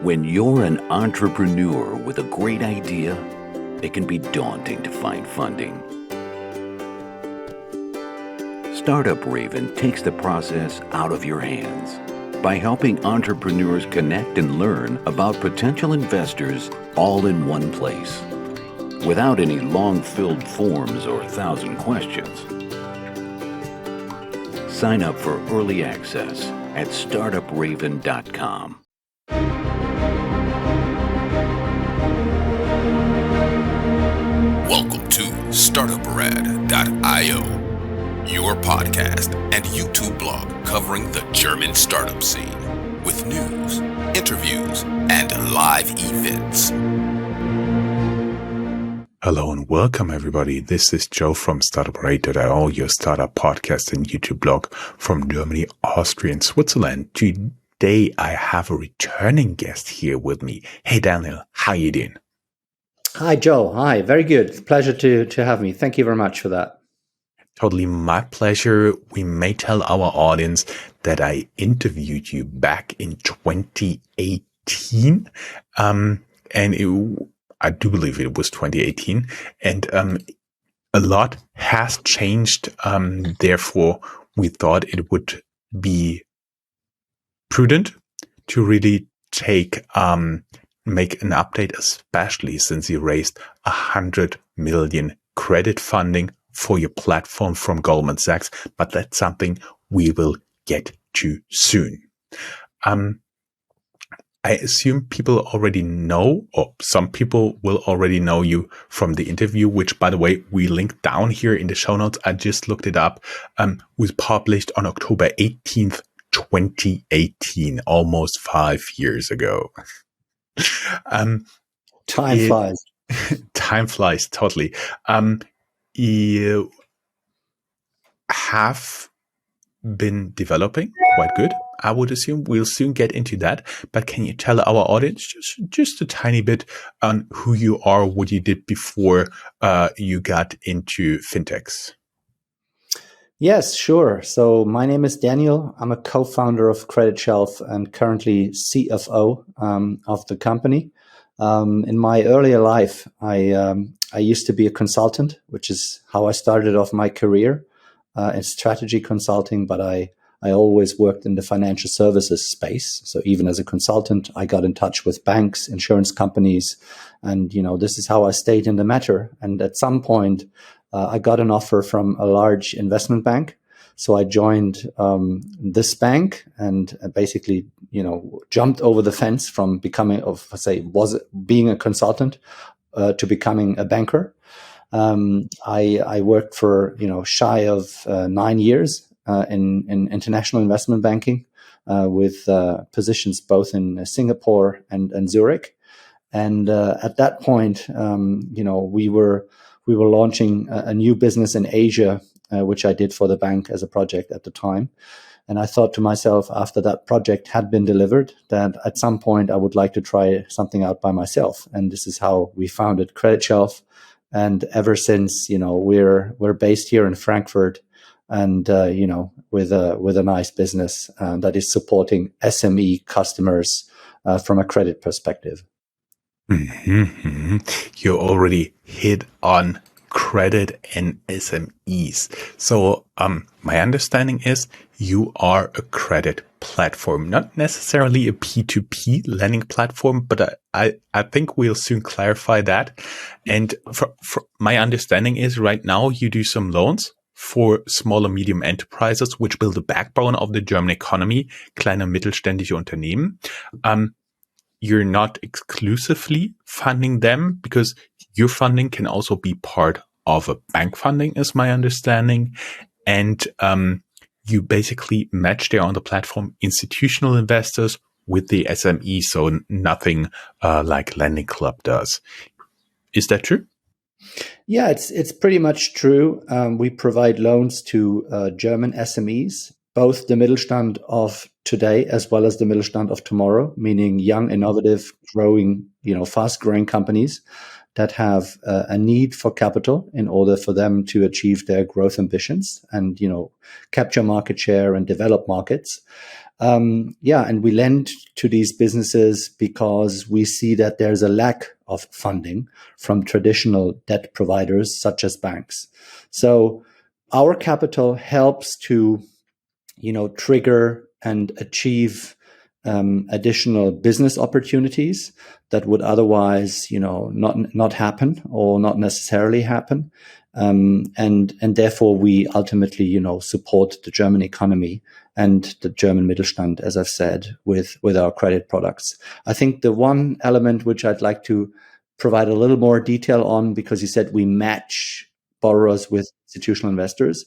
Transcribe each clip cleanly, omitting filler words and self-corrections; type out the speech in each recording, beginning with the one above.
When you're an entrepreneur with a great idea, it can be daunting to find funding. Startup Raven takes the process out of your hands by helping entrepreneurs connect and learn about potential investors all in one place, without any long-filled forms or 1,000 questions. Sign up for early access at Startuprad.io. Welcome to Startuprad.io, your podcast and YouTube blog covering the German startup scene with news, interviews, and live events. Hello and welcome everybody. This is Joe from Startuprad.io, your startup podcast and YouTube blog from Germany, Austria, and Switzerland. Today I have a returning guest here with me. Hey Daniel, how you doing? Hi, Joe. Hi. Very good. Pleasure to have me. Thank you very much for that. Totally my pleasure. We may tell our audience that I interviewed you back in 2018. I do believe it was 2018. And a lot has changed. Therefore, we thought it would be prudent to really make an update, especially since you raised 100 million credit funding for your platform from Goldman Sachs, but that's something we will get to soon. I assume people already know, or some people will already know you from the interview, which, by the way, we link down here in the show notes. I just looked it up. Was published on October 18th, 2018, almost 5 years ago. Time flies. Time flies, totally. You have been developing quite good. I would assume we'll soon get into that. But can you tell our audience just a tiny bit on who you are, what you did before you got into fintechs? Yes, sure. So my name is Daniel. I'm a co-founder of Creditshelf and currently CFO of the company. In my earlier life, I used to be a consultant, which is how I started off my career in strategy consulting, but I always worked in the financial services space. So even as a consultant, I got in touch with banks, insurance companies, and, this is how I stayed in the matter. And at some point, I got an offer from a large investment bank. So I joined this bank and basically, jumped over the fence from being a consultant to becoming a banker. I worked for, shy of 9 years in international investment banking with positions both in Singapore and Zurich. And at that point, we were launching a new business in Asia, which I did for the bank as a project at the time. And I thought to myself, after that project had been delivered, that at some point I would like to try something out by myself. And this is how we founded Creditshelf. And ever since, we're based here in Frankfurt, and with a nice business that is supporting SME customers from a credit perspective. Mm-hmm. You already hit on credit and SMEs. So my understanding is you are a credit platform, not necessarily a P2P lending platform, but I think we'll soon clarify that. And for my understanding is right now you do some loans for small and medium enterprises, which build the backbone of the German economy, kleine mittelständische Unternehmen. You're not exclusively funding them because your funding can also be part of a bank funding, is my understanding. And you basically match there on the platform institutional investors with the SME, so nothing like Lending Club does. Is that true? Yeah, it's pretty much true. We provide loans to German SMEs, both the Mittelstand of today as well as the Mittelstand of tomorrow, meaning young, innovative, growing, fast-growing companies that have a need for capital in order for them to achieve their growth ambitions and, capture market share and develop markets. And we lend to these businesses because we see that there's a lack of funding from traditional debt providers such as banks. So our capital helps to, trigger and achieve additional business opportunities that would otherwise, not happen or not necessarily happen. And therefore we ultimately, support the German economy and the German Mittelstand, as I've said, with our credit products. I think the one element which I'd like to provide a little more detail on, because you said we match borrowers with institutional investors.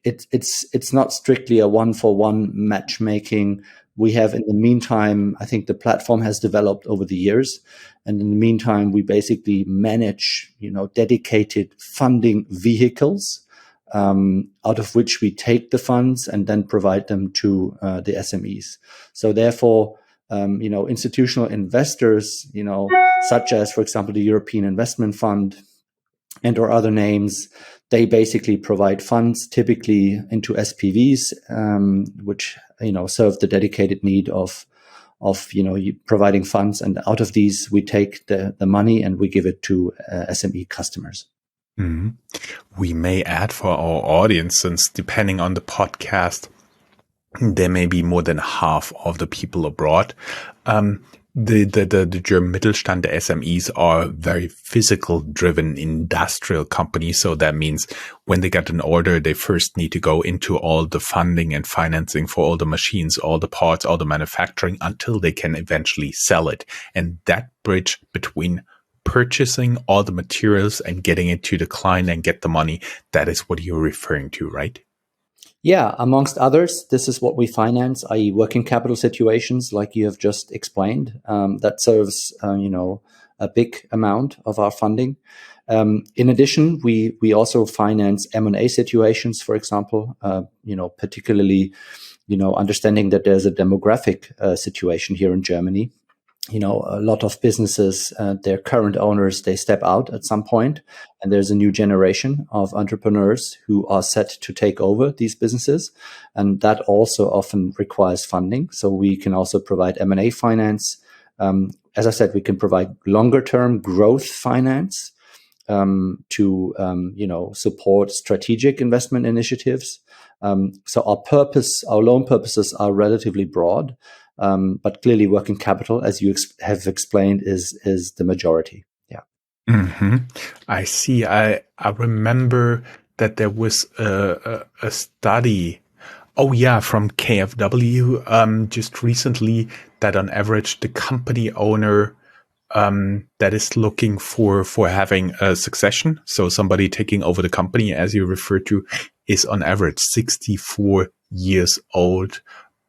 It's not strictly a one-for-one matchmaking. We have, in the meantime, I think the platform has developed over the years. And in the meantime, we basically manage, dedicated funding vehicles, out of which we take the funds and then provide them to the SMEs. So therefore, institutional investors, such as, for example, the European Investment Fund and or other names, they basically provide funds typically into SPVs, which, serve the dedicated need of providing funds. And out of these, we take the money and we give it to SME customers. Mm-hmm. We may add for our audience, since depending on the podcast, there may be more than half of the people abroad. The German Mittelstand, the SMEs, are very physical driven industrial companies. So that means when they get an order, they first need to go into all the funding and financing for all the machines, all the parts, all the manufacturing, until they can eventually sell it. And that bridge between purchasing all the materials and getting it to the client and get the money, that is what you're referring to, right? Yeah, amongst others, this is what we finance, i.e. working capital situations like you have just explained. That serves, a big amount of our funding. In addition, we also finance M&A situations, for example, particularly, understanding that there's a demographic situation here in Germany. A lot of businesses, their current owners, they step out at some point, and there's a new generation of entrepreneurs who are set to take over these businesses. And that also often requires funding. So we can also provide M&A finance. As I said, we can provide longer term growth finance to support strategic investment initiatives. So our loan purposes are relatively broad. But clearly working capital, as you have explained, is the majority. Yeah. Mm-hmm. I see. I remember that there was a study, from KfW, just recently, that on average, the company owner that is looking for having a succession, so somebody taking over the company, as you referred to, is on average 64 years old.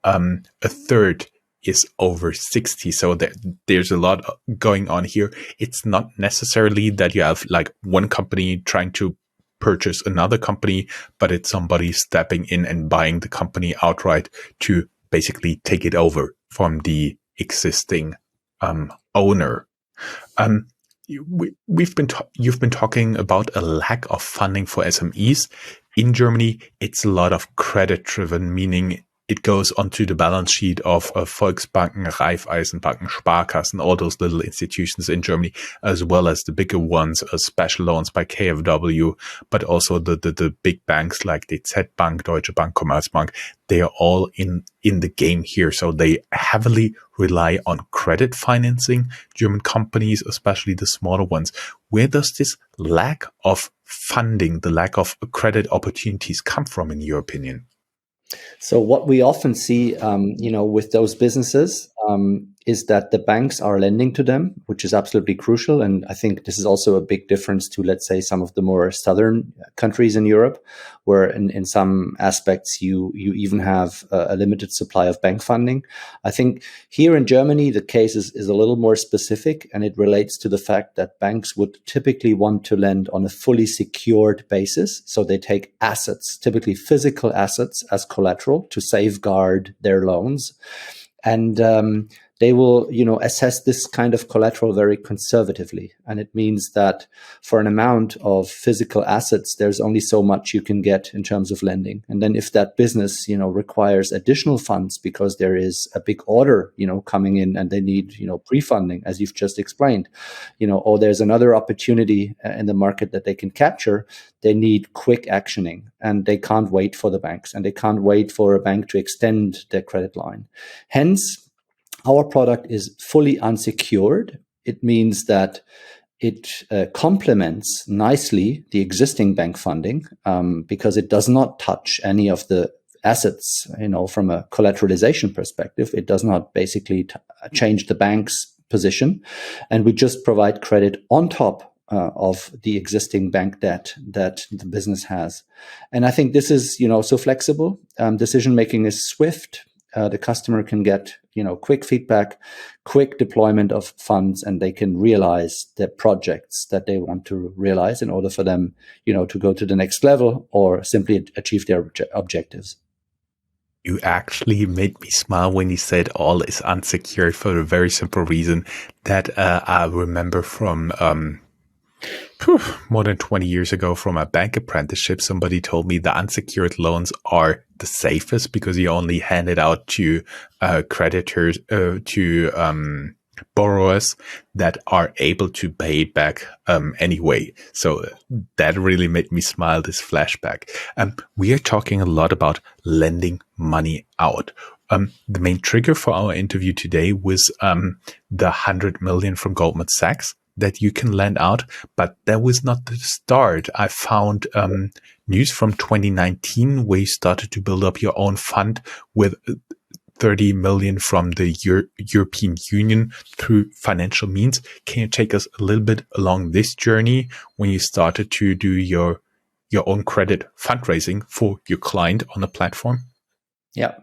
A third is over 60. So there's a lot going on here. It's not necessarily that you have like one company trying to purchase another company, but it's somebody stepping in and buying the company outright to basically take it over from the existing owner. You've been talking about a lack of funding for SMEs. In Germany, it's a lot of credit driven, meaning it goes onto the balance sheet of Volksbanken, Raiffeisen Banken, Sparkassen, all those little institutions in Germany, as well as the bigger ones, special loans by KfW, but also the big banks like the DZ Bank, Deutsche Bank, Commerzbank. They are all in the game here. So they heavily rely on credit financing German companies, especially the smaller ones. Where does this lack of funding, the lack of credit opportunities come from, in your opinion? So what we often see, with those businesses, is that the banks are lending to them, which is absolutely crucial. And I think this is also a big difference to, let's say, some of the more southern countries in Europe, where in some aspects you even have a limited supply of bank funding. I think here in Germany, the case is a little more specific, and it relates to the fact that banks would typically want to lend on a fully secured basis. So they take assets, typically physical assets, as collateral to safeguard their loans. And they will, assess this kind of collateral very conservatively. And it means that for an amount of physical assets, there's only so much you can get in terms of lending. And then if that business, requires additional funds because there is a big order, coming in and they need, pre-funding, as you've just explained, or there's another opportunity in the market that they can capture, they need quick actioning, and they can't wait for the banks, and they can't wait for a bank to extend their credit line. Hence, our product is fully unsecured. It means that it complements nicely the existing bank funding because it does not touch any of the assets, from a collateralization perspective. It does not basically change the bank's position. And we just provide credit on top of the existing bank debt that the business has. And I think this is, so flexible. Decision-making is swift. The customer can get, quick feedback, quick deployment of funds, and they can realize the projects that they want to realize in order for them, to go to the next level or simply achieve their objectives. You actually made me smile when you said all is unsecured, for a very simple reason that I remember from more than 20 years ago from a bank apprenticeship. Somebody told me the unsecured loans are the safest because you only hand it out to creditors, to borrowers that are able to pay it back anyway. So that really made me smile, this flashback. We are talking a lot about lending money out. The main trigger for our interview today was the 100 million from Goldman Sachs that you can lend out, but that was not the start. I found news from 2019 where you started to build up your own fund with 30 million from the European Union through financial means. Can you take us a little bit along this journey when you started to do your own credit fundraising for your client on the platform? Yeah.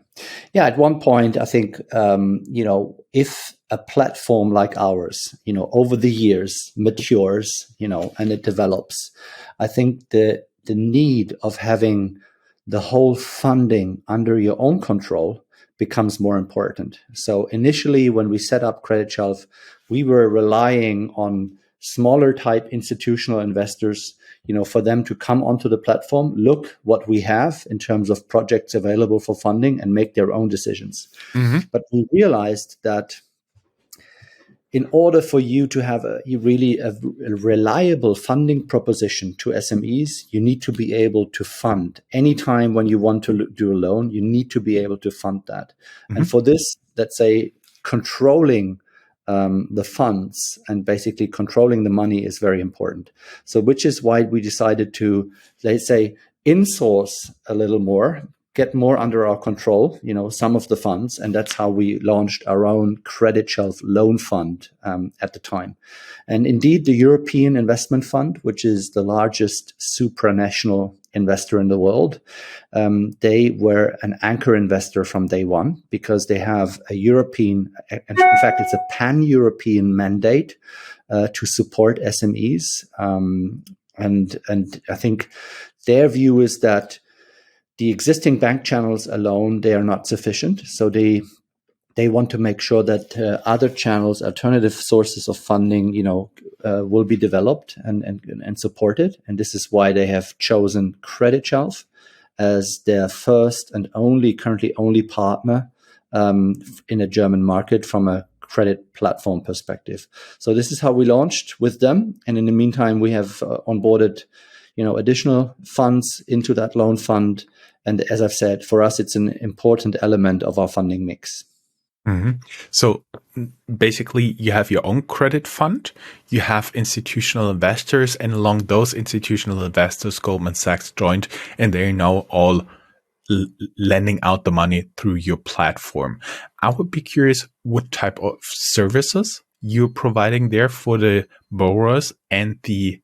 At one point, I think, if a platform like ours, over the years matures, and it develops, I think the need of having the whole funding under your own control becomes more important. So initially, when we set up Creditshelf, we were relying on smaller type institutional investors, for them to come onto the platform, look what we have in terms of projects available for funding and make their own decisions. Mm-hmm. But we realized that in order for you to have a reliable funding proposition to SMEs, you need to be able to fund. Anytime when you want to do a loan, you need to be able to fund that. Mm-hmm. And for this, let's say, controlling the funds and basically controlling the money is very important. So which is why we decided to, let's say, insource a little more, get more under our control, some of the funds. And that's how we launched our own Creditshelf loan fund at the time. And indeed, the European Investment Fund, which is the largest supranational investor in the world, they were an anchor investor from day one because they have a European, in fact, it's a pan-European mandate to support SMEs. And I think their view is that the existing bank channels alone, they are not sufficient. So they want to make sure that other channels, alternative sources of funding, will be developed and supported. And this is why they have chosen Creditshelf as their first and currently only partner in a German market from a credit platform perspective. So this is how we launched with them. And in the meantime, we have onboarded additional funds into that loan fund. And as I've said, for us, it's an important element of our funding mix. Mm-hmm. So basically, you have your own credit fund, you have institutional investors, and along those institutional investors, Goldman Sachs joined, and they're now all lending out the money through your platform. I would be curious what type of services you're providing there for the borrowers and the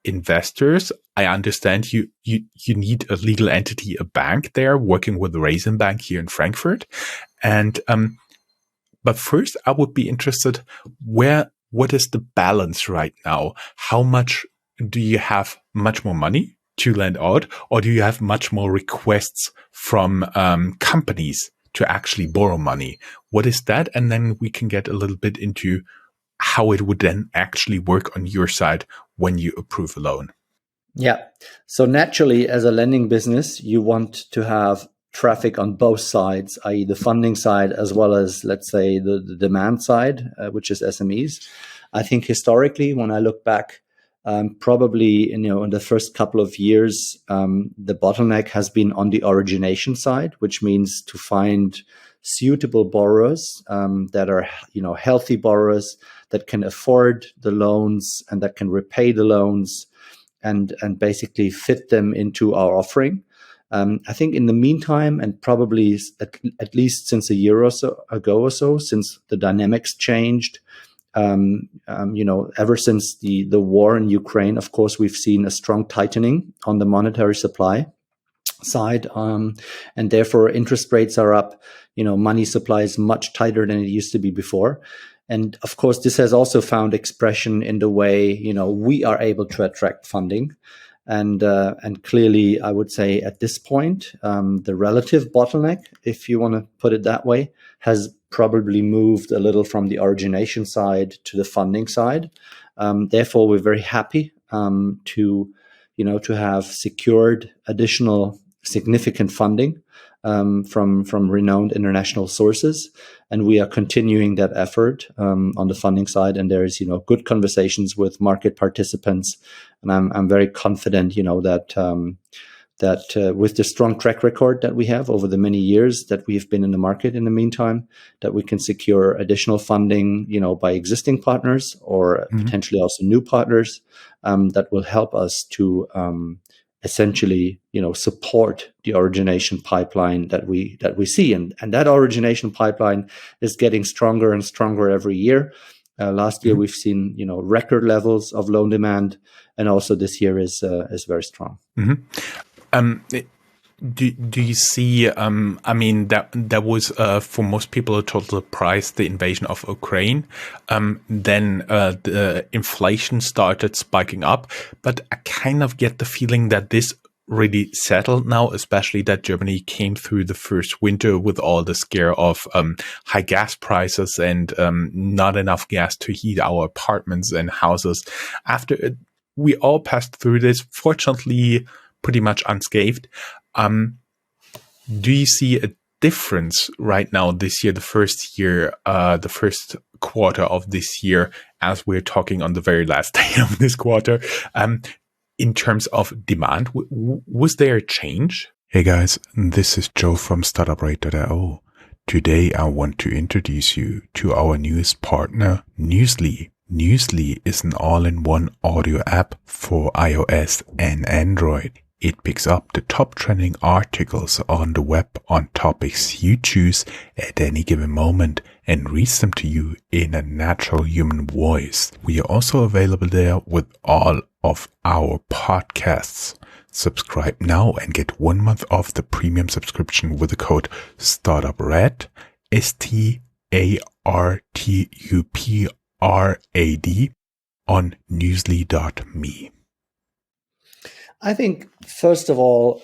investors. I understand you need a legal entity, a bank there, working with the Raisin Bank here in Frankfurt. And but first, I would be interested what is the balance right now? How much do you have much more money to lend out, or do you have much more requests from companies to actually borrow money. What is that? And then we can get a little bit into how it would then actually work on your side when you approve a loan. Yeah. So naturally, as a lending business, you want to have traffic on both sides, i.e. the funding side, as well as, let's say, the demand side, which is SMEs. I think historically, when I look back, probably, in the first couple of years, the bottleneck has been on the origination side, which means to find suitable borrowers that are, healthy borrowers that can afford the loans and that can repay the loans and basically fit them into our offering. I think in the meantime, and probably at least since a year or so ago, since the dynamics changed, ever since the war in Ukraine, of course, we've seen a strong tightening on the monetary supply side, and therefore interest rates are up. Money supply is much tighter than it used to be before. And of course, this has also found expression in the way, we are able to attract funding. And clearly, I would say at this point, the relative bottleneck, if you want to put it that way, has probably moved a little from the origination side to the funding side. Therefore, we're very happy to have secured additional significant funding from renowned international sources, and we are continuing that effort on the funding side. And there is good conversations with market participants, and I'm very confident that with the strong track record that we have over the many years that we have been in the market in the meantime, that we can secure additional funding by existing partners or potentially also new partners that will help us to essentially, support the origination pipeline that we see, and that origination pipeline is getting stronger and stronger every year. Last year we've seen record levels of loan demand, and also this year is very strong. Do you see? That was for most people a total surprise, the invasion of Ukraine. Then the inflation started spiking up, but I kind of get the feeling that this really settled now, especially that Germany came through the first winter with all the scare of high gas prices and not enough gas to heat our apartments and houses. After we all passed through this, fortunately, pretty much unscathed. Do you see a difference right now this year, the first quarter of this year, as we're talking on the very last day of this quarter, in terms of demand? Was there a change? Hey guys, this is Joe from Startuprad.io. Today I want to introduce you to our newest partner, Newsly. Newsly is an all-in-one audio app for iOS and Android. It picks up the top trending articles on the web on topics you choose at any given moment and reads them to you in a natural human voice. We are also available there with all of our podcasts. Subscribe now and get 1 month off the premium subscription with the code STARTUPRAD, STARTUPRAD on newsly.me. I think, first of all,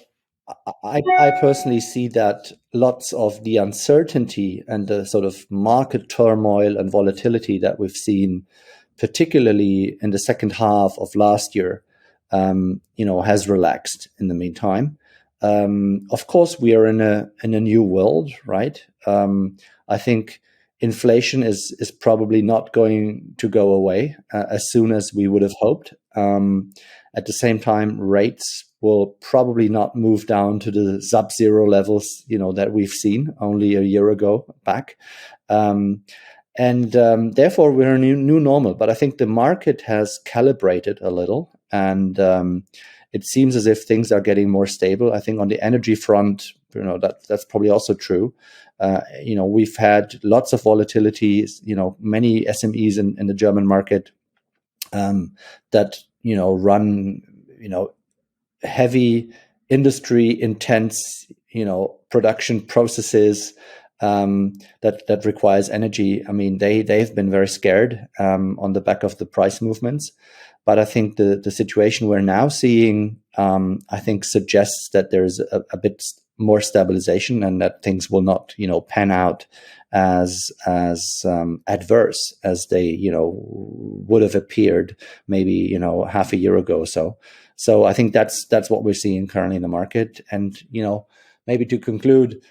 I personally see that lots of the uncertainty and the sort of market turmoil and volatility that we've seen, particularly in the second half of last year, has relaxed in the meantime. Of course, we are in a new world, right? I think inflation is probably not going to go away as soon as we would have hoped. At the same time, rates will probably not move down to the sub-zero levels, that we've seen only a year ago back. Therefore, we're in a new normal. But I think the market has calibrated a little, and it seems as if things are getting more stable. I think on the energy front, that's probably also true. We've had lots of volatility, many SMEs in the German market that run heavy industry intense production processes that requires energy. I mean, they've been very scared on the back of the price movements. But I think the situation we're now seeing, I think, suggests that there's a bit more stabilization and that things will not, pan out as adverse as they, would have appeared maybe, half a year ago or so. So I think that's what we're seeing currently in the market. And, maybe to conclude,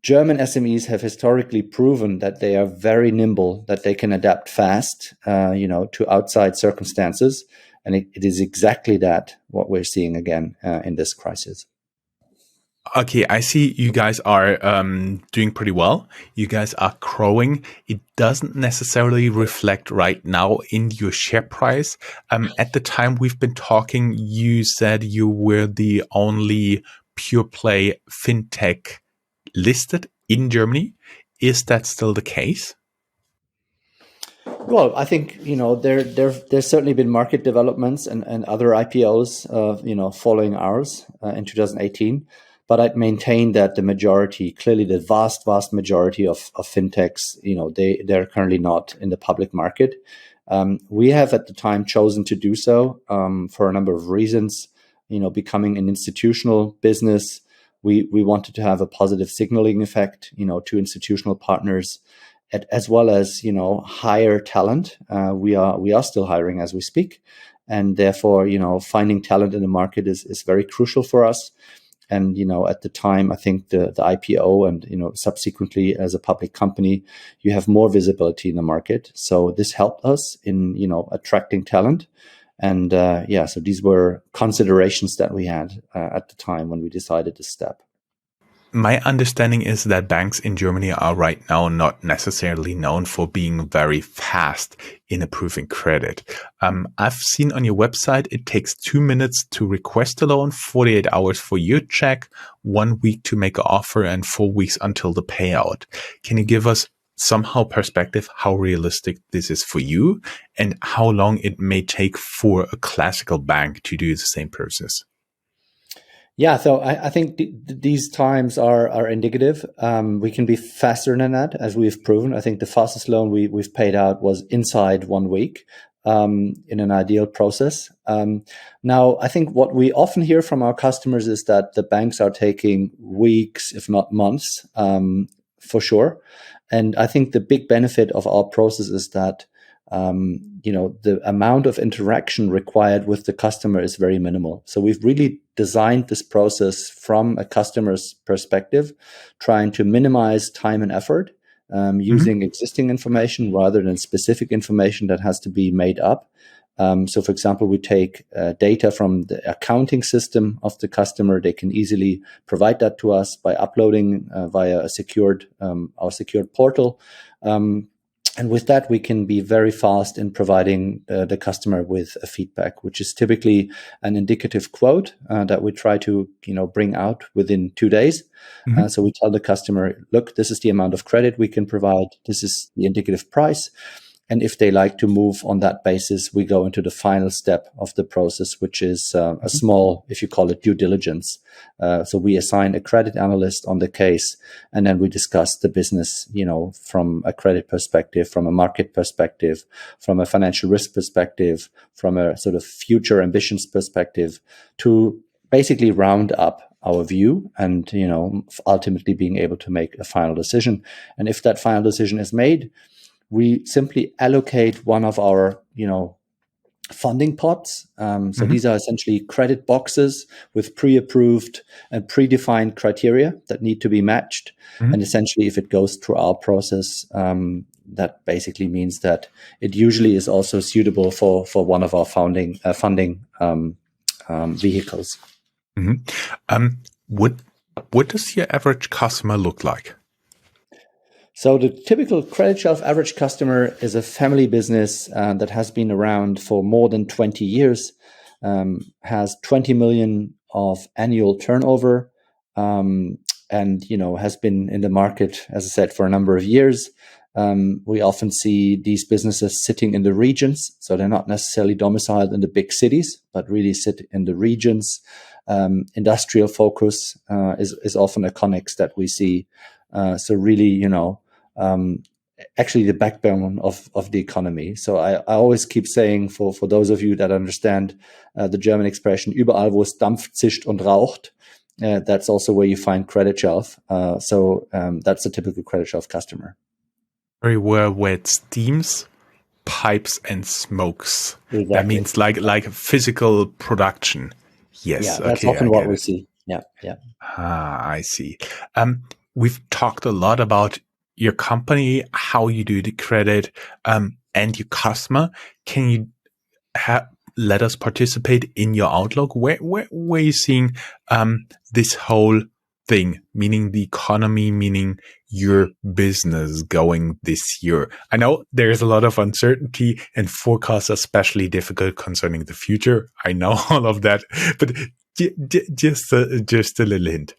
German SMEs have historically proven that they are very nimble, that they can adapt fast, to outside circumstances. And it is exactly that what we're seeing again in this crisis. Okay, I see you guys are doing pretty well. You guys are growing. It doesn't necessarily reflect right now in your share price. At the time we've been talking, you said you were the only pure play fintech listed in Germany. Is that still the case? Well, I think, there's certainly been market developments and other IPOs, following ours in 2018. But I'd maintain that the majority, clearly the vast majority of fintechs, they're currently not in the public market. We have at the time chosen to do so for a number of reasons. Becoming an institutional business, we wanted to have a positive signaling effect, to institutional partners, as well as hire talent. We are still hiring as we speak, and therefore finding talent in the market is very crucial for us. And, at the time, I think the IPO and, subsequently as a public company, you have more visibility in the market. So this helped us in, attracting talent. And so these were considerations that we had at the time when we decided to step. My understanding is that banks in Germany are right now not necessarily known for being very fast in approving credit. I've seen on your website it takes 2 minutes to request a loan, 48 hours for your check, 1 week to make an offer, and 4 weeks until the payout. Can you give us somehow perspective how realistic this is for you and how long it may take for a classical bank to do the same process? Yeah, so I think these times are indicative. We can be faster than that, as we've proven. I think the fastest loan we've paid out was inside 1 week in an ideal process. Now, I think what we often hear from our customers is that the banks are taking weeks, if not months, for sure. And I think the big benefit of our process is that the amount of interaction required with the customer is very minimal. So we've really designed this process from a customer's perspective, trying to minimize time and effort, using existing information rather than specific information that has to be made up. So, for example, we take data from the accounting system of the customer. They can easily provide that to us by uploading via a our secured portal. And with that, we can be very fast in providing the customer with a feedback, which is typically an indicative quote that we try to, bring out within 2 days. So we tell the customer, look, this is the amount of credit we can provide. This is the indicative price. And if they like to move on that basis, we go into the final step of the process, which is a small, if you call it, due diligence. So we assign a credit analyst on the case, and then we discuss the business, from a credit perspective, from a market perspective, from a financial risk perspective, from a sort of future ambitions perspective, to basically round up our view and, ultimately being able to make a final decision. And if that final decision is made, we simply allocate one of our, funding pots. So these are essentially credit boxes with pre-approved and predefined criteria that need to be matched. And essentially, if it goes through our process, that basically means that it usually is also suitable for one of our funding vehicles. What does your average customer look like? So the typical Creditshelf average customer is a family business that has been around for more than 20 years, has 20 million of annual turnover, and has been in the market, as I said, for a number of years. We often see these businesses sitting in the regions, so they're not necessarily domiciled in the big cities, but really sit in the regions. Industrial focus is often a connex that we see. So really, actually the backbone of the economy. So I always keep saying, for those of you that understand the German expression, überall wo es dampft, zischt und raucht, that's also where you find Creditshelf. So that's a typical Creditshelf customer. Very well, where it steams, pipes, and smokes. Exactly. That means like physical production. Yes. Yeah, that's Okay, often I what get we it. see. Yeah. I see. We've talked a lot about your company, how you do the credit, and your customer. Can you let us participate in your outlook? Where are you seeing this whole thing, meaning the economy, meaning your business going this year? I know there's a lot of uncertainty and forecasts are especially difficult concerning the future. I know all of that, but just a little hint.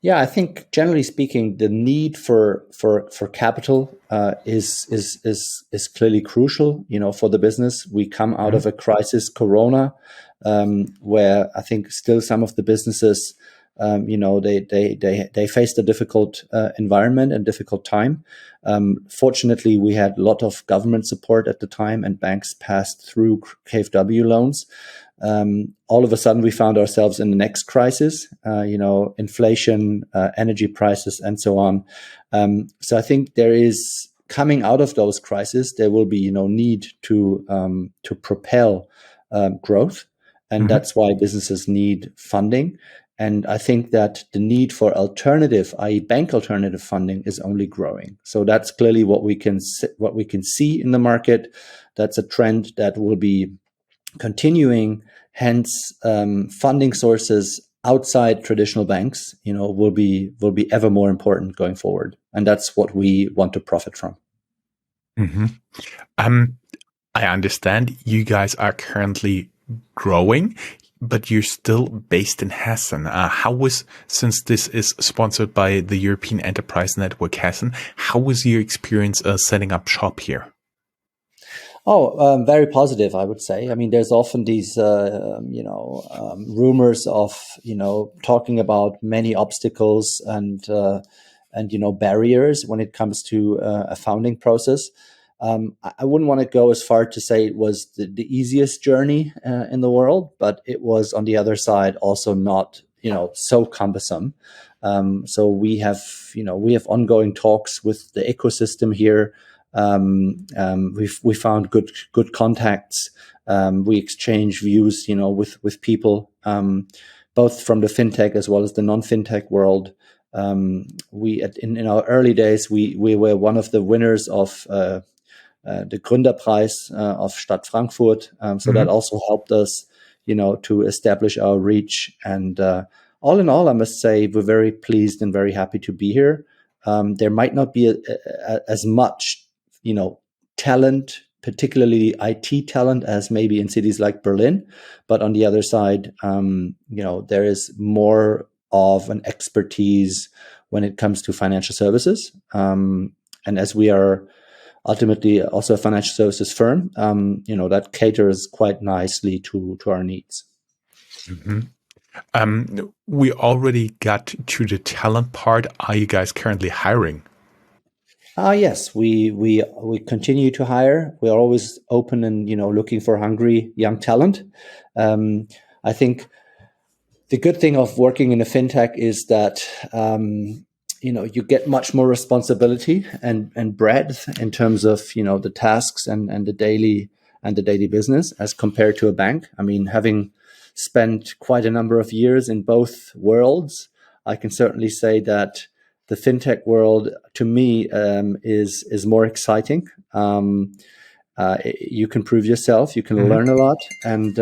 Yeah, I think generally speaking, the need for capital is clearly crucial. For the business, we come out of a crisis, Corona, where I think still some of the businesses, they faced a difficult environment and difficult time. Fortunately, we had a lot of government support at the time, and banks passed through KfW loans. All of a sudden, we found ourselves in the next crisis, inflation, energy prices, and so on. So I think there is, coming out of those crises, there will be, need to propel growth. And that's why businesses need funding. And I think that the need for alternative, i.e. bank alternative funding, is only growing. So that's clearly what we can see in the market. That's a trend that will be continuing. Hence, funding sources outside traditional banks, will be ever more important going forward, and that's what we want to profit from. I understand you guys are currently growing, but you're still based in Hessen. Since this is sponsored by the European Enterprise Network Hessen, how was your experience setting up shop here? Oh, very positive, I would say. I mean, there's often these, rumors of, talking about many obstacles and barriers when it comes to a founding process. I wouldn't want to go as far to say it was the easiest journey in the world, but it was, on the other side, also not, so cumbersome. So we have ongoing talks with the ecosystem here. We found good contacts. We exchange views, with people, both from the fintech as well as the non-fintech world. In our early days, we were one of the winners of the Gründerpreis of Stadt Frankfurt. So that also helped us, to establish our reach. And all in all, I must say we're very pleased and very happy to be here. There might not be as much talent, particularly IT talent, as maybe in cities like Berlin. But on the other side, there is more of an expertise when it comes to financial services. And as we are ultimately also a financial services firm, that caters quite nicely to our needs. We already got to the talent part. Are you guys currently hiring? Yes, we continue to hire. We are always open and looking for hungry young talent. I think the good thing of working in a fintech is that you get much more responsibility and breadth in terms of the tasks and the daily business as compared to a bank. I mean, having spent quite a number of years in both worlds, I can certainly say that the fintech world, to me, is more exciting. You can prove yourself, you can learn a lot, and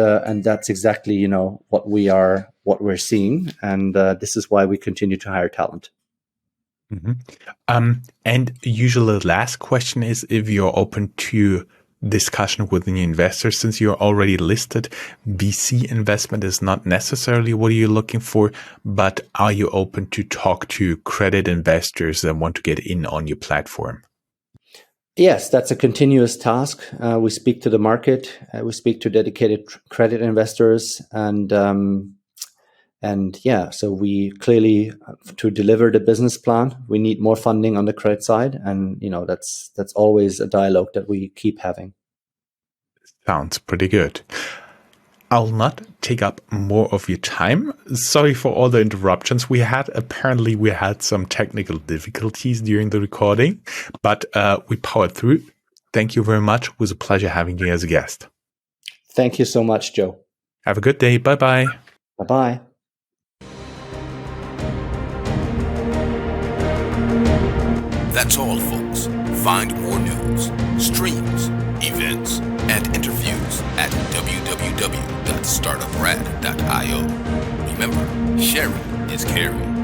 that's exactly what we're seeing, and this is why we continue to hire talent. And usually the last question is if you're open to discussion with the investors. Since you're already listed, VC investment is not necessarily what you're looking for, but are you open to talk to credit investors that want to get in on your platform? Yes, that's a continuous task. We speak to the market, we speak to dedicated credit investors, and yeah, so we clearly, to deliver the business plan, we need more funding on the credit side, and that's always a dialogue that we keep having. Sounds pretty good. I'll not take up more of your time. Sorry for all the interruptions. We had some technical difficulties during the recording, but we powered through. Thank you very much. It was a pleasure having you as a guest. Thank you so much, Joe. Have a good day. Bye-bye. Bye-bye. That's all, folks. Find more news, streams, events, and interviews at www.startuprad.io. Remember, sharing is caring.